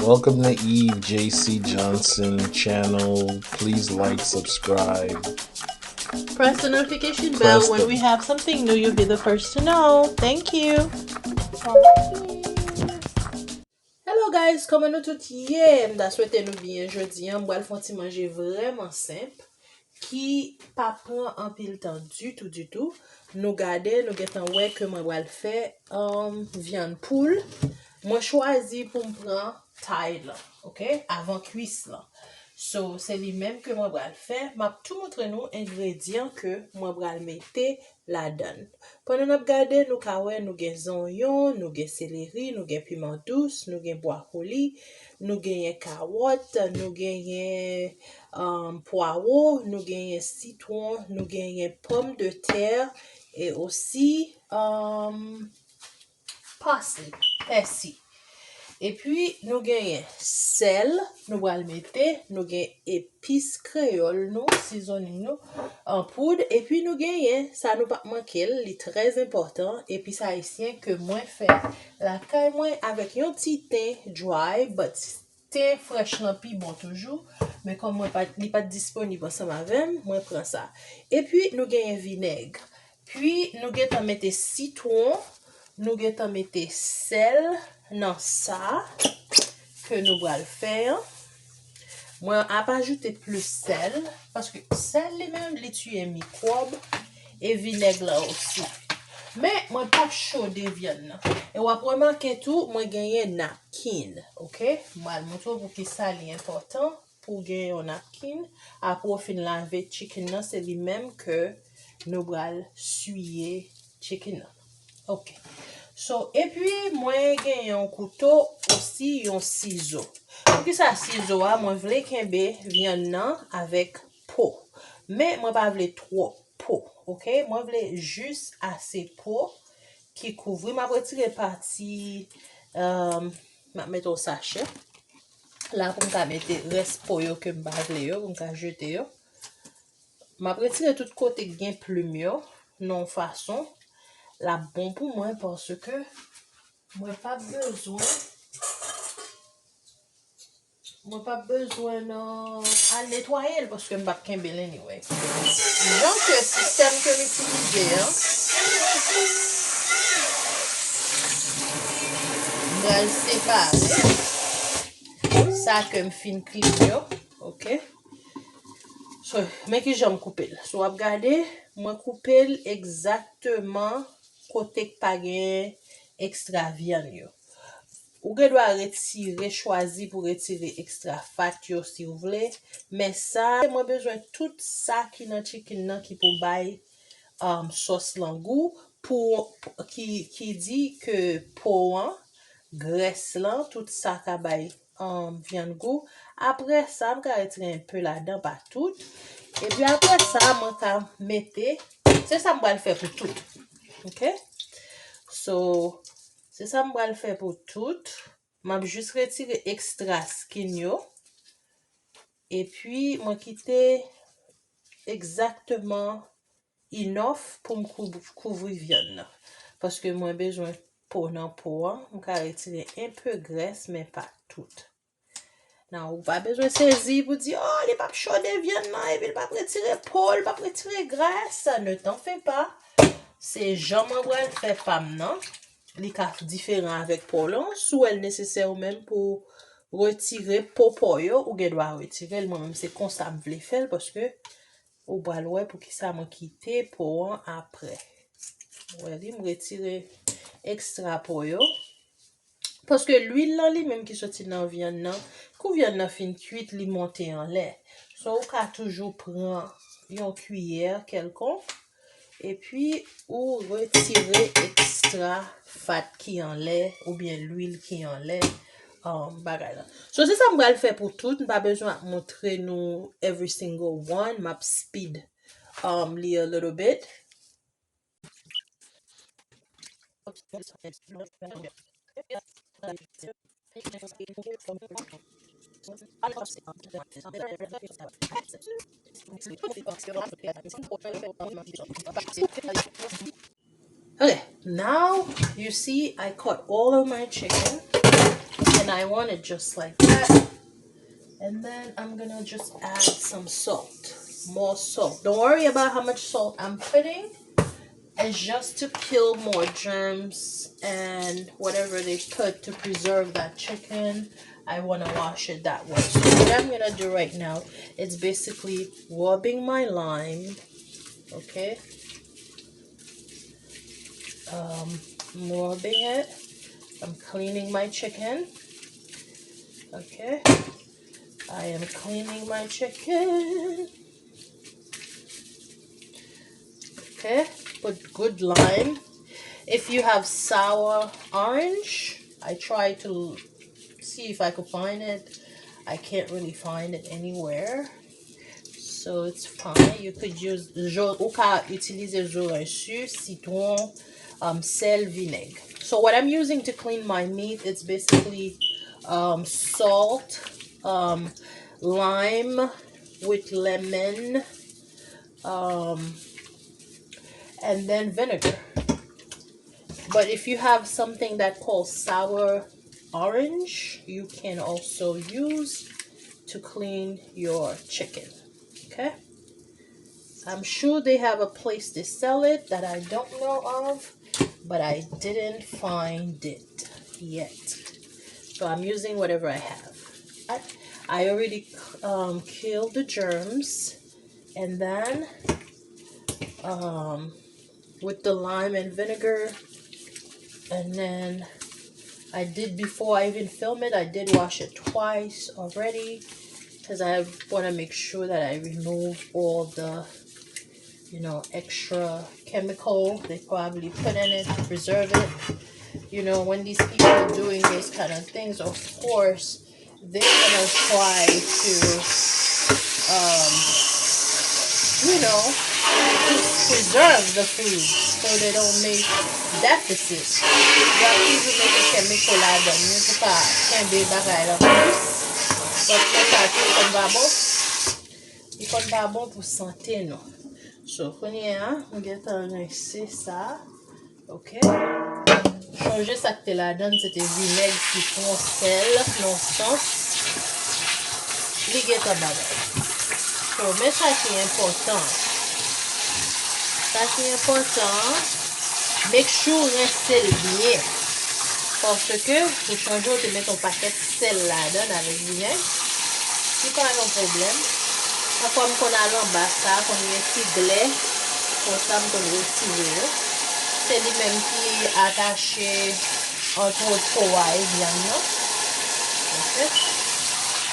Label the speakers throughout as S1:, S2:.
S1: Welcome to Eve JC Johnson channel. Please like, subscribe.
S2: Press the notification bell.
S1: Press
S2: When
S1: the-
S2: we have something new, you'll be the first to know. Thank you. Hello guys, comment nou tout ye? Mda souhaite nou bien jodi. Mbwa l fonti manje vraiment simple qui pa pran an pil tan du tout. Nou gade, nou getan wè ke mwen wal fè viande poule. Mwen chwazi pou mpran tay la, ok? Avant cuis la. So, se li menm ke mwen bral fè. Map tout montre nou ingredient ke mwen bral mette la dan. Pendant ap gade, nou kawe nou gen zonyon, nou gen seleri, nou gen piment douce, nou gen brocoli, nou gen karot, nou gen poireau, nou gen citron, nou gen pomme de terre, et aussi parsley, persil. Et puis, nous gagnons sel, nous allons mettre, nous gagnons épices créoles, nous, seasoning, nous, en poudre. Et puis, nous gagnons, ça nous pas manquer, c'est très important, épices haïtiens que moi fait. La caille, moi, avec un petit thé dry, but thé fresh, non, puis bon, toujours. Mais comme moi, il n'est pas disponible ensemble avec moi, prends ça. Et puis, nous gagnons vinaigre. Puis, nous gagnons mettre citron, nous gagnons mettre sel, dans ça que nous allons faire. Moi, à pas ajouter plus sel parce que sel lui-même les tue microbes et vinaigre là aussi. Mais moi pas chaud de viande. Et on va remarquer tout, moi gagner napkin, OK? Moi montre pour qui ça est important pour gagner un napkin. Après on fin laver chicken là, c'est lui-même que nous allons suyer chicken là. OK. So, et puis, moi, j'ai un couteau aussi, un ciseau. Pour que ça ciseau, moi, je voulais qu'il vienne avec peau. Mais, moi, pas voulais trop peau, ok? Moi, je voulais juste assez peau qui couvre. Ma retirer partie, ma mettre au sachet. Là, pour me mettre reste peau que je voulais, pour me jeter. Ma retirer tout côté bien plume, non façon. La bon pour moi parce que moi pas besoin à nettoyer parce que je ne vais pas anyway. Donc le système que j'utilise je vais séparer ça que je fin clipper, OK? So, mais que j'aime couper. So, regardez, moi couper exactement côté pas gain extra viande. Ou doit retirer, choisir pour retirer extra fat yo si vous voulez. Mais ça, moi besoin tout ça qui dans chicken qui pour bailler sauce langou pour qui dit que pour graisse là tout ça ka bailler viande goût. Après ça, je vais retirer un peu là-dedans pas tout. Et puis après ça, moi ka mettre c'est ça moi le faire pour tout. OK? So c'est ça que je vais faire pour tout. Je vais juste retirer extra skin yo. Et puis, je vais quitter exactement enough pour me couvrir viande. Parce que moi, j'ai besoin pour non pour. Je vais retirer un peu de graisse, mais pas tout. Non, vous pas besoin de saisir pour dire, oh, il n'est pas chaud de viande, non, et puis il pas retirer peau, il pas retirer graisse. Ne t'en fais pas. C'est jamais le faire pas non. Les cartes différents avec polon, soit elle nécessaire même pour retirer popoyo ou qu'elle doit retirer moi-même c'est comme ça me voulais faire parce que au bras pour que ça me quitter pour après. Ouais, il me retirer extra poyo parce que l'huile là lui même qui sorti dans viande là, quand viande là fin cuite, li monter en lait. So on peut toujours prendre une cuillère quelconque et puis ou retirer extra fat qui en lait ou bien l'huile qui en lait bagay là. So c'est ça que je vais faire pour tout, pas besoin de montrer nous every single one, map speed li a little bit. Okay, now you see I cut all of my chicken and I want it just like that. And then I'm gonna just add some salt, more salt. Don't worry about how much salt I'm putting. It's just to kill more germs and whatever they put to preserve that chicken. I want to wash it that way. So what I'm gonna do right now is basically rubbing my lime. Okay, I'm rubbing it. I'm cleaning my chicken. Okay, I am cleaning my chicken. Okay, put good lime. If you have sour orange, I try to see if I could find it. I can't really find it anywhere, so it's fine. You could use ou ka utiliser orange, citron, sel, vinaigre. So what I'm using to clean my meat, it's basically salt, lime with lemon, and then vinegar. But if you have something that calls sour orange, you can also use to clean your chicken. Okay, I'm sure they have a place to sell it that I don't know of, but I didn't find it yet. So I'm using whatever I have. I already killed the germs, and then with the lime and vinegar, and then I did, before I even film it, I did wash it twice already, because I want to make sure that I remove all the, you know, extra chemical they probably put in it to preserve it. You know, when these people are doing these kind of things, of course they're gonna try to you know, preserve the food so they don't make deficits. You have to make a chemical la-dan yon pou ka kembe bagay la plus. But yon pa bon pou sante nou. So, konye a, mwen get an se sa. Ok. Chanje sa ke te la dan, c'était vinaigre, citron, sel, non sens. Li get an bagay. So, men sa ki important. Sa ki important, make sure rinse le bien. Parce que, pou chanje ou te met ton paquet sel la dan avec vinaigre. Si pa yon problème. A kwa m kon alan basa, kon yon si gle, kon sa m kon retire. Se li menm ki attache entre autres koway vyan nan. Ok?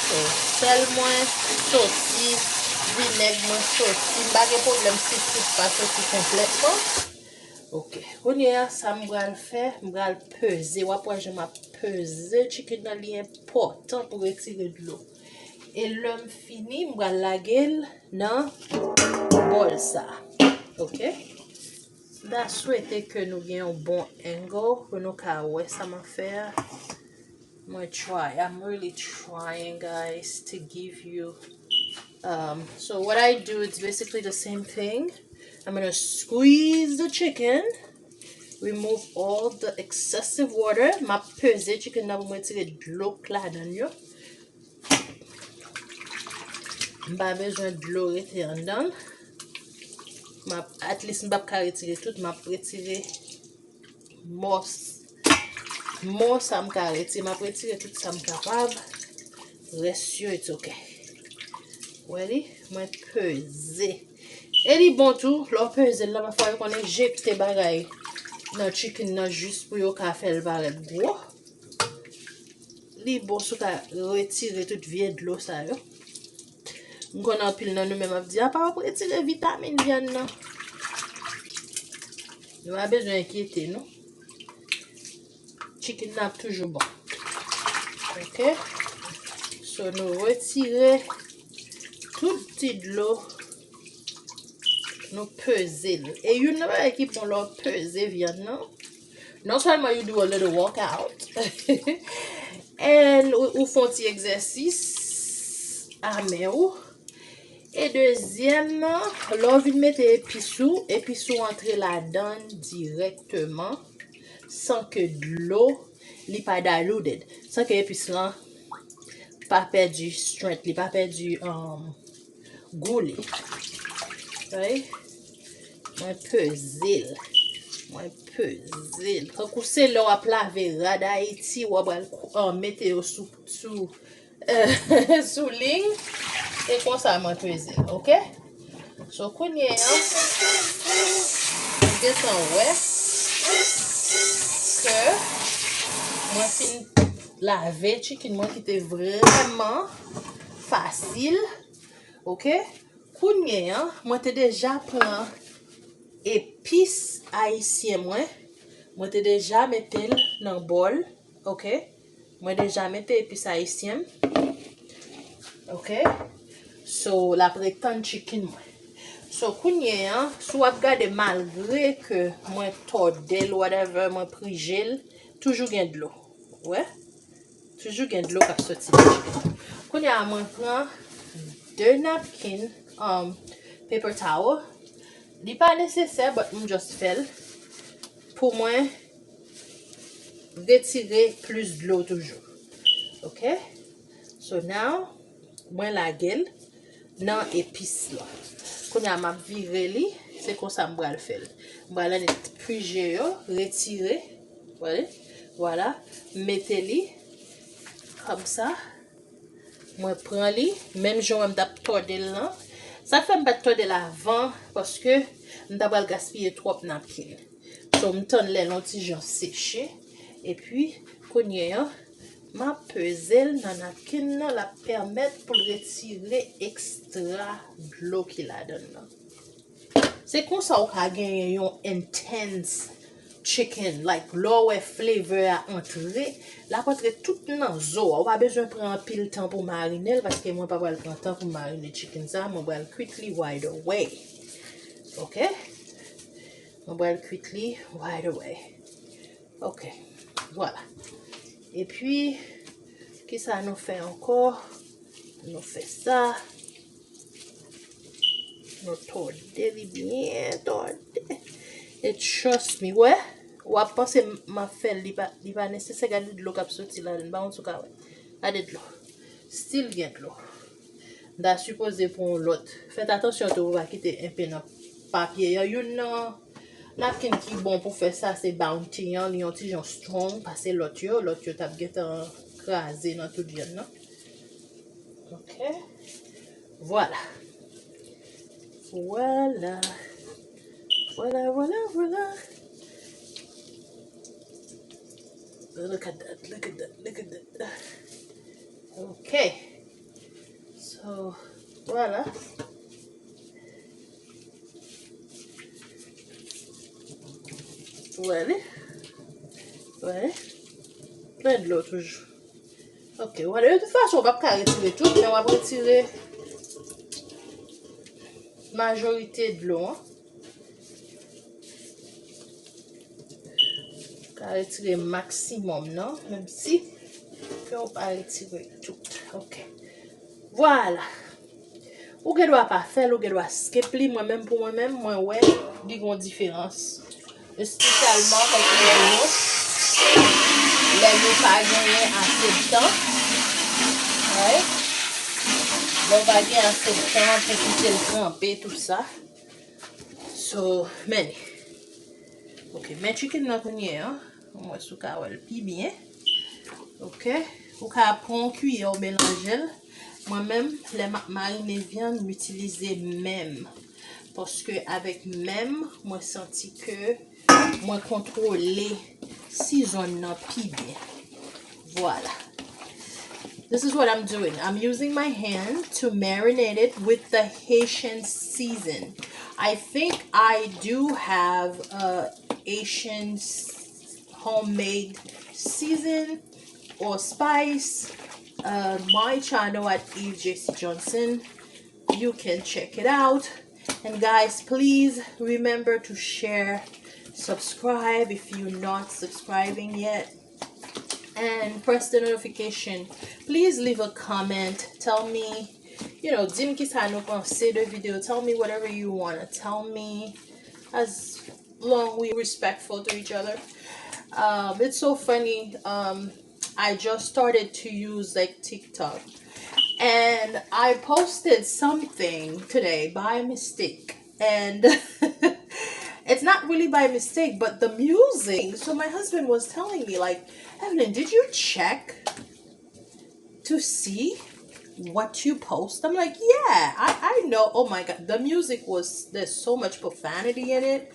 S2: So, sel mwen soti, vinaigre mwen soti. M bagay problem si tout pa soti kompletman. Ok, konye a, sa m bral fe, m bral peze. Wapwa jem a peze, chicken nan li important pou retire de l'eau. Et l'homme fini, m'ga lagel nan bol sa. Ok? Da souhaite que nous gen un bon angle pour nous ka wè sa ma faire. Moi try. I'm really trying, guys, to give you so what I do, it's basically the same thing. I'm gonna squeeze the chicken, remove all the excessive water. Ma peze chicken nan pou mwen tire d'lou la dan yo. Mba bezwen de l'eau rete an dan. At least mba ka retire tout. Mba retire mos sa m ka retire. Mba retire tout sa m kapab. Rest yo, it's ok. Weli? Mwen peze. E li bon tou. Lò peze la, ma fwa yo konen jekte bagay nan chicken nan just pou yo ka fel baret gwo. Li bon sou ka retire tout vie de l'eau sa yo. Mwen kon pil nan nou men ap di, a pa wap retire vitamine vyan nan. Nou a bezwen inquiéter nou. Chicken nan toujou bon. Ok? So nou retire tout petit de l'eau. Nou peze l. E yon nan wè ki pon lò peze vyan nan. Non seulement you do a little workout. And ou fon ti exercice ame ou. Et deuxièmement, l'on vient mettre épices entre la donne directement, sans que de l'eau li pas diluted. Sans que épice là pas perdu strength, li pas perdu goût li. Right? Moi peser. Moi peser. Quand vous c'est là à laver rad Haïti ou à mettre sous sous sous ligne et comme ça moi peser, OK? So kounye an, gen san wè ke mwen fin lave chicken mwen ki te vreman fasil. OK? Kounye an, mwen te deja pran epis haïtien mwen te deja metel nan bol. OK? Mwen deja mette epis haïtien. OK? So la pretan chicken mwen. So kounye an, sou ap gade malgré que mwen tordel whatever, mwen prijel, toujou gen de l'eau. Ouais? Toujou gen de l'eau kap soti de chicken. Kounye an mwen pran 2 napkin paper towel. Li pa nesesè, but mwen just fel. Pou mwen retire plus de l'eau toujou. OK? So now, mwen la gel nan epis la. Konya m'a vire li, c'est comme ça m'bral faire. M'bral la purger yo, retirer, voilà, mettez li comme ça. Moi prends li, même j'en m't'a tordé là. Ça fait m'pas tordé avant parce que m't'a pas gaspiller trop napkin. So m'ton les lontijan séché et puis konya m'a pesel nan napkin nan la permettre pour retirer extra de l'eau qui la donne là. C'est comme ça ou ka genye yon intense chicken, like low flavor a entrer, la contre tout nan zo. Ou pas besoin prendre pile temps pour mariner parce que moi pas prendre temps pour mariner chicken ça, moi va quickly right away. OK? Moi va quickly right away. OK. Voilà. Et puis qui ça nous fait encore? Nous fait ça. Nous tordé bien tordé. Et trust me, ouais. Ou à penser ma fait li pas nécessaire garder de l'eau cap sorti là dedans sous ka ouais. Garder de l'eau. Still bien de l'eau. Da supposé pour l'autre. Faites attention to va quitter un peu dans papier. Yon napkin qui bon pour faire ça c'est bounty hein, li yon ti jon strong parce l'autre yo t'a get crasé dans tout bien non. OK? Voilà. Voilà. Voilà, voilà, voilà. Look at that, look at that, look at that. Okay. So, voilà. Voilà. Ouais. Plein de l'eau toujours. Ok, voilà. De toute façon, on va pas retirer tout, mais on va retirer majorité de l'eau. Hein. On va retirer maximum, non? Même si on va retirer tout. Ok. Voilà. Ou que doit pas faire, ou que doit skip li, moi-même pour moi-même, moi ouais, il y a une différence. Spécialement quand les pas gagné assez de temps. Ouais. On va gagner assez de temps pour quitter le tremper, tout ça. So, many. Ok, mais chicken nan konye, hein. Moi, sou ka wèl pi bien. Ok. Ou ka prendre cuillère ou mélanger. Moi-même, les mariner viande, m'utiliser même. Parce que avec même, moi senti que moi contrôler si j'en ai pi bien. Voilà. This is what I'm doing. I'm using my hand to marinate it with the Haitian season. I think I do have a Haitian homemade season or spice. My channel at J.C. Johnson. You can check it out. And guys, please remember to share, subscribe if you're not subscribing yet. And press the notification. Please leave a comment. Tell me, dim ki sa nou pense de video. Tell me whatever you want to tell me. As long we respectful to each other. It's so funny. I just started to use like TikTok, and I posted something today by mistake, and it's not really by mistake, but the music. So my husband was telling me like, Evelyn, did you check to see what you post? I'm like, yeah, I know. Oh my god, the music was, there's so much profanity in it.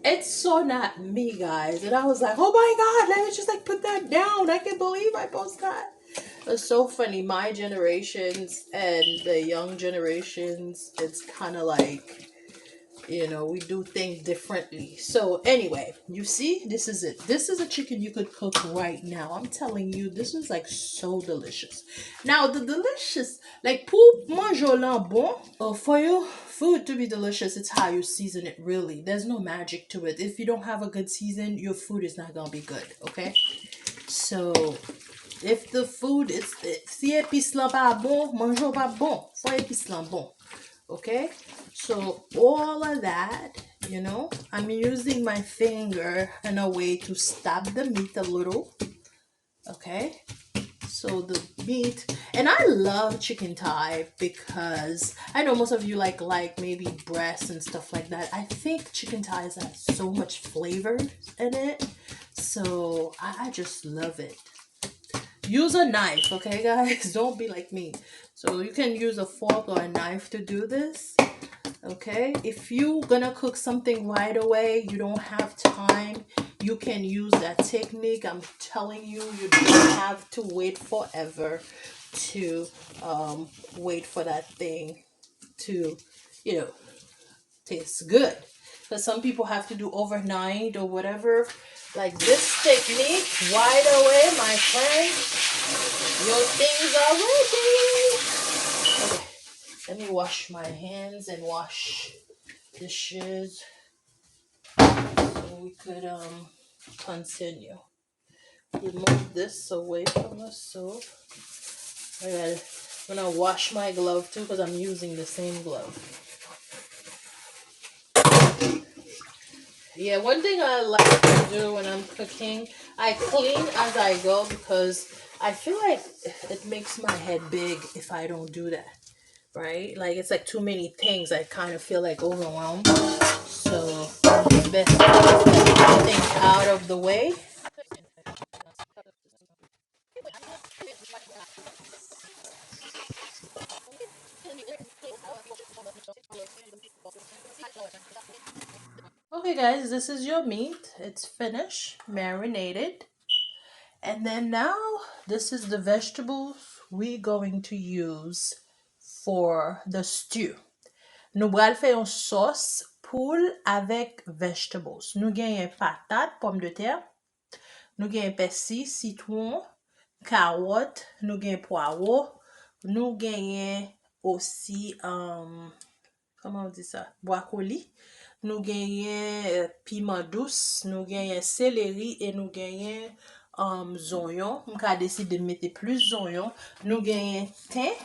S2: It's so not me, guys. And I was like, oh my god, let me just like put that down. I can't believe I post that. It's so funny. My generations and the young generations, it's kind of like, we do things differently. So anyway, you see, this is it. This is a chicken you could cook right now. I'm telling you, this is like so delicious. Now the delicious, like pour manger là bon, for your food to be delicious, it's how you season it. Really, there's no magic to it. If you don't have a good season, your food is not gonna be good. Okay, so if the food is, si épice là pas bon, manger pas bon, faut épice là bon. Okay, so all of that, I'm using my finger in a way to stab the meat a little. Okay, so the meat, and I love chicken thigh because I know most of you like maybe breasts and stuff like that. I think chicken thighs have so much flavor in it, so I just love it. Use a knife, okay, guys? Don't be like me. So you can use a fork or a knife to do this. Okay, if you gonna cook something right away, you don't have time, you can use that technique. I'm telling you, you don't have to wait forever to wait for that thing to, you know taste good, because some people have to do overnight or whatever. Like this technique, right away, my friend, your things are ready. Okay, let me wash my hands and wash dishes so we could continue. Remove this away from the soap. I'm gonna wash my glove too because I'm using the same glove. Yeah, one thing I like to do when I'm cooking, I clean as I go because I feel like it makes my head big if I don't do that. Right? Like it's like too many things. I kind of feel like overwhelmed. So it's best to get everything out of the way. Okay, guys, this is your meat. It's finished, marinated. And then now, this is the vegetables we're going to use for the stew. Nou bral fè yon sos poule avèk vegetables. Nou genyen patat, pomme de terre. Nou genyen persil, citron, karot. Nou genyen poaro. Nou genyen osi, comment on dit ça? Brocoli. Nou genyen piment douce, nou genyen céleri, et nou genyen zonyon. Mka deside de mette plus zonyon. Nou genyen thym,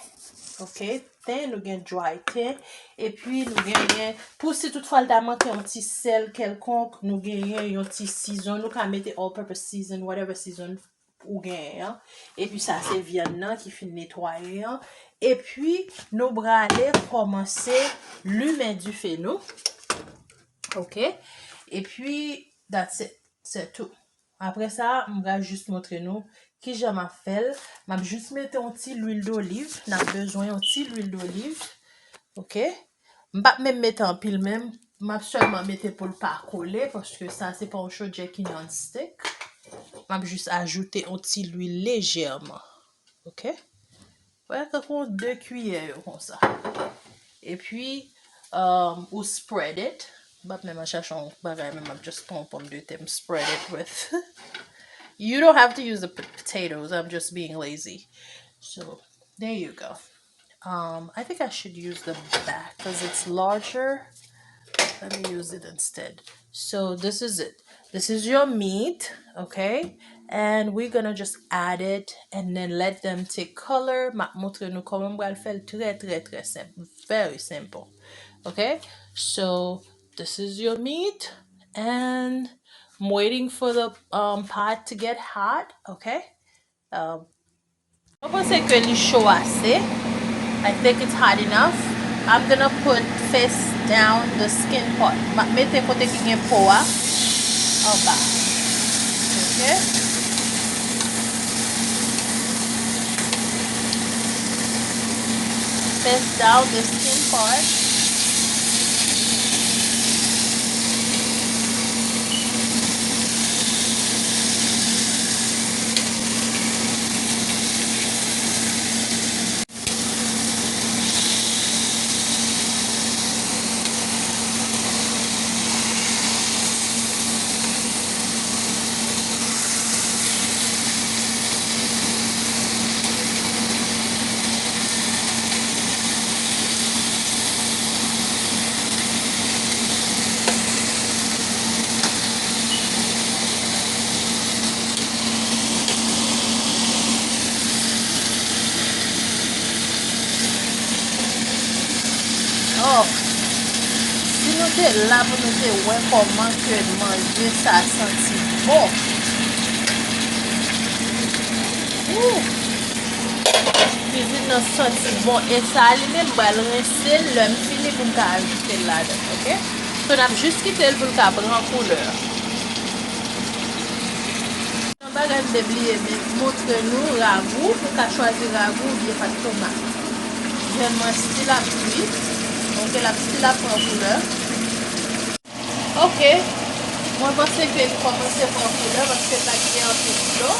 S2: ok, thym, nou genyen dry thym, et puis nou genyen, pou si toutefois lta manke yon ti sel kelkonk, nou genyen yon ti season, nou ka mette all purpose season, whatever season ou genyen, et puis sa se viande nan ki fin netwaye, et puis nou brale komanse lumen du feno. Ok, et puis that's it, c'est tout. Après ça, je vais juste montrer nous qui j'aime à faire. Je vais juste mettre un petit l'huile d'olive. On a besoin d'un petit l'huile d'olive. Ok, je ne vais pas même mettre en pile même. Je vais seulement mettre pour le pas coller parce que ça c'est pas un chaud qui non-stick. Je vais juste ajouter un petit l'huile légèrement. Ok, voilà, comme 2 cuillères comme ça. Et puis, ou spread it. But même à chercher un bagage, même à just prendre pomme de terre, spread it with. You don't have to use the potatoes. I'm just being lazy. So there you go. I think I should use the back because it's larger. Let me use it instead. So this is it. This is your meat, okay? And we're gonna just add it and then let them take color. Ma montre nous comment on va le faire. Très très très simple. Very simple. Okay? So this is your meat and I'm waiting for the pot to get hot, okay? Je pense que li chaud assez. I think it's hot enough. I'm gonna put face down the skin part. Mette kote ki gen poa en bas. Okay? Face down the skin part. Oh, si nou te la pou nou te wè koman ke manje sa senti bon. Cuisine nan senti bon. E sa li men bal rinse lèm fini pou mka ajoute la den, ok? So nap jist kite l pou lka bran couleur. Nan bagay mdebliye men montre nou ragou, pou ka chwazi ragou ou biye pat tomate. Jen mwen sti la pui. Ok, la petite là prend couleur. Ok, moi je pense que je commence à prendre couleur parce que ça qui est un peu de l'eau.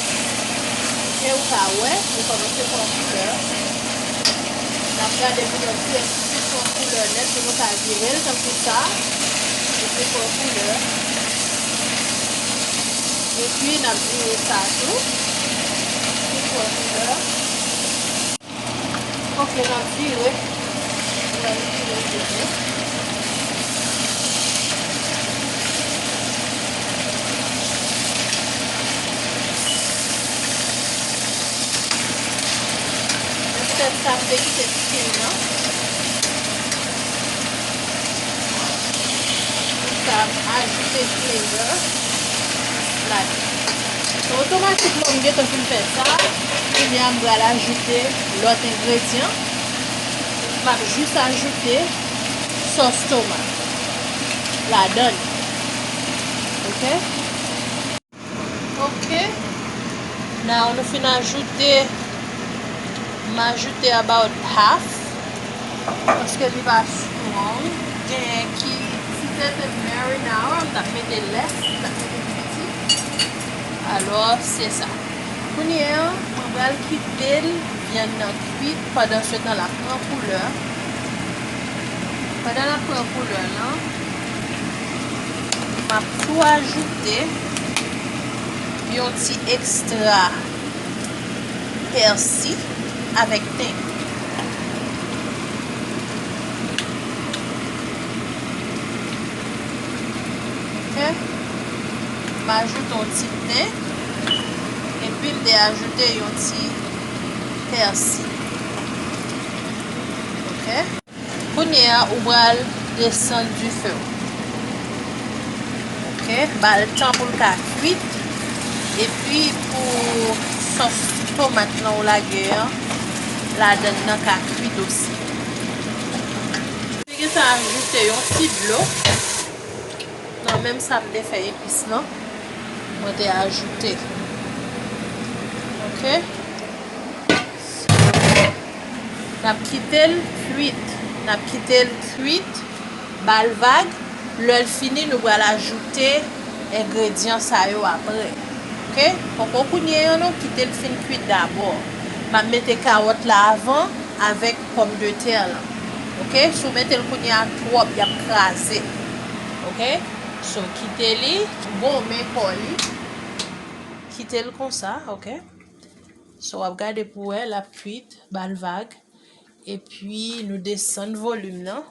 S2: Et au cas où, je commence à prendre couleur. La regarde pour le petit prendre couleur net, je vais à virer comme ça. Je vais prendre couleur. Et puis, on a viré ça tout. Je prends couleur. Ok, on a viré. Ça fait cette skin-là. Ça ajoute flavor. Là. Automatiquement, on vient de faire ça. Et bien, on va ajouter l'autre ingrédient. Je vais juste ajouter sauce tomate. La donne. Ok? Ok. Now, on finit ajouter. M'ajouter about half. Parce que il va strong. Et qui, si c'est un marinade, on va mettre less. Alors, c'est ça. Pour nous, on va quitter viande cuite pendant ce temps la prend couleur. Pendant la prend couleur là, on va tout ajouter un petit extra persil avec thym. Ok? Je ajoute un petit thym et puis je vais ajouter un petit persil. Ok? Quinoa ou bral descend du feu. Ok? Bah, le temps pour le cas cuit. Et puis pour sauce tomate ou la guerre, la donne dans le cuit aussi. Je vais ajouter un petit de l'eau. Non, même ça me fait épice, non? Je vais ajouter. Ok? N'a quitté le cuit. N'a quitté le cuit. Bal vague. L'huile fini, nous allons ajouter ingrédients ça yo après. Ok? Pour qu'on nous quitter le fin cuit d'abord. Je vais mettre carotte là avant avec pomme de terre là. Ok? Si vous mettez le kounia trop, il y a crasé. Ok? So quitter li, bon mais pour li. Quitter le comme ça, ok? So on va regarder pour elle la cuite, bal vague. Et puis nous descendons volume non?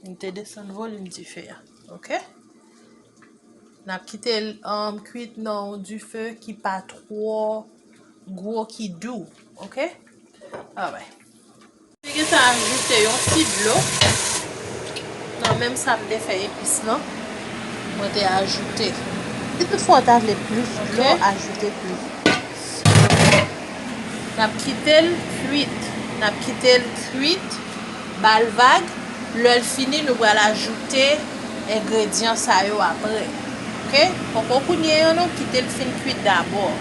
S2: Nous descendons volume du feu. Ok? N'a quitté le cuite non du feu qui pas trop gros qui doux. Ok? Ah ouais. Je vais ajouter un petit de l'eau. Non, même ça me fait épice, non? Je vais ajouter. Il faut attacher plus d'eau, ajouter plus. N'a quitté le cuit, bal vague. Le fini, nous allons ajouter ingrédients ça yo après. OK? Pour qu'on nous quitter le fin cuit d'abord.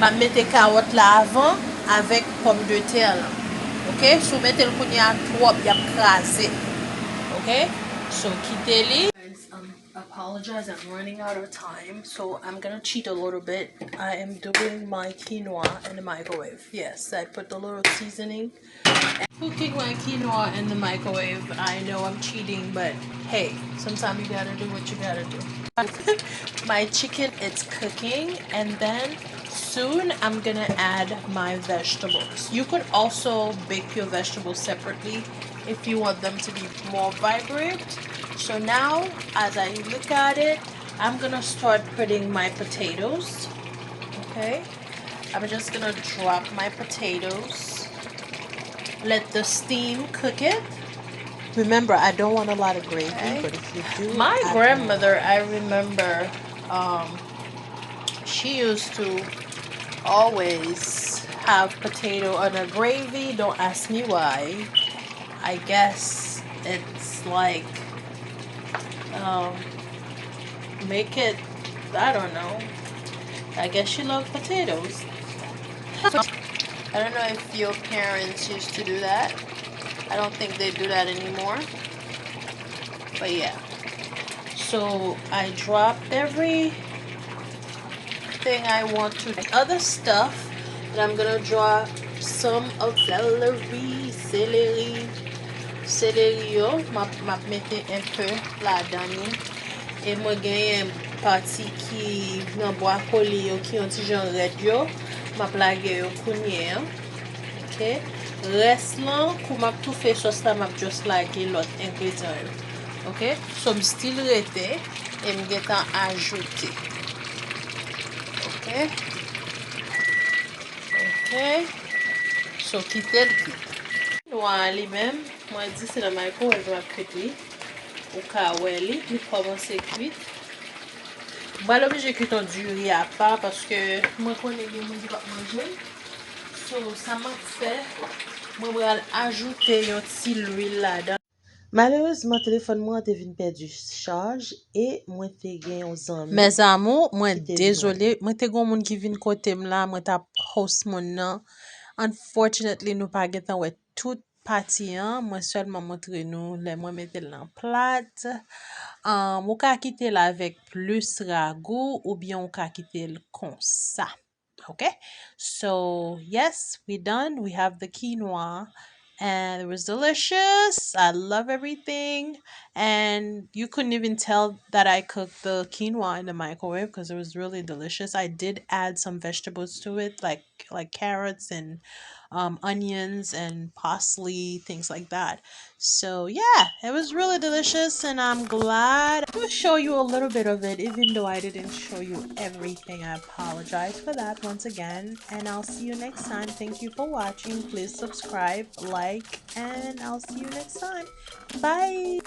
S2: Ma mettre carotte là avant avec pomme de terre là. OK? So mettez le kounya trop bien crasé. OK? So quittez-les. Apologize, I'm running out of time, so I'm gonna cheat a little bit. I am doing my quinoa in the microwave. Yes, I put the little seasoning. Cooking my quinoa in the microwave. I know I'm cheating, but hey, sometimes you gotta do what you gotta do. My chicken is cooking, and then soon I'm gonna add my vegetables. You could also bake your vegetables separately if you want them to be more vibrant. So now, as I look at it, I'm gonna start putting my potatoes. Okay, I'm just gonna drop my potatoes. Let the steam cook it. Remember, I don't want a lot of gravy, okay. But if you do, my grandmother, I remember, she used to always have potato on a gravy. Don't ask me why. I guess it's like, make it, I don't know. I guess she loved potatoes. I don't know if your parents used to do that. I don't think they do that anymore. But yeah. So I dropped everything I want to. Other stuff, and I'm gonna drop some of celery. Yo, ma mette un peu la dani. Et moi gagne parti qui nan brocoli yo qui ont ti jan red yo. Ma plage yo kounye. Ok. Reste lan, kou map tout fait sauce la map just like l'autre ingrédient. Ok. So m still rete et m getan ajouter. Ok. Ok. So kite l kit. Noa li men, mwen di se la microwave map kit li. Ou ka wè li komanse kuit. Mwen l'oblige kuit an du riz à part parce que mwen konen gen mwen di bak manje. So, ça m'a fait, mwen bral ajoute yon ti l'huile la dan. Malheureusement, téléphone moi te vin perdu charge et mwen te gen yon zanmi. Mes amou, mwen désolé, mwen te gon moun ki vin kote m la, mwen ta post moun nan. Unfortunately, nou pa getan wè tout pati an, mwen seulement montre nou le mwen mette lan plat. Ou ka kite la avec plus ragout ou bien ou ka kite l kon sa. Okay, so yes, we done. We have the quinoa and it was delicious. I love everything. And you couldn't even tell that I cooked the quinoa in the microwave because it was really delicious. I did add some vegetables to it, like carrots and onions and parsley, things like that. So yeah, it was really delicious, and I'm glad to show you a little bit of it, even though I didn't show you everything. I apologize for that once again, and I'll see you next time. Thank you for watching. Please subscribe, like, and I'll see you next time. Bye.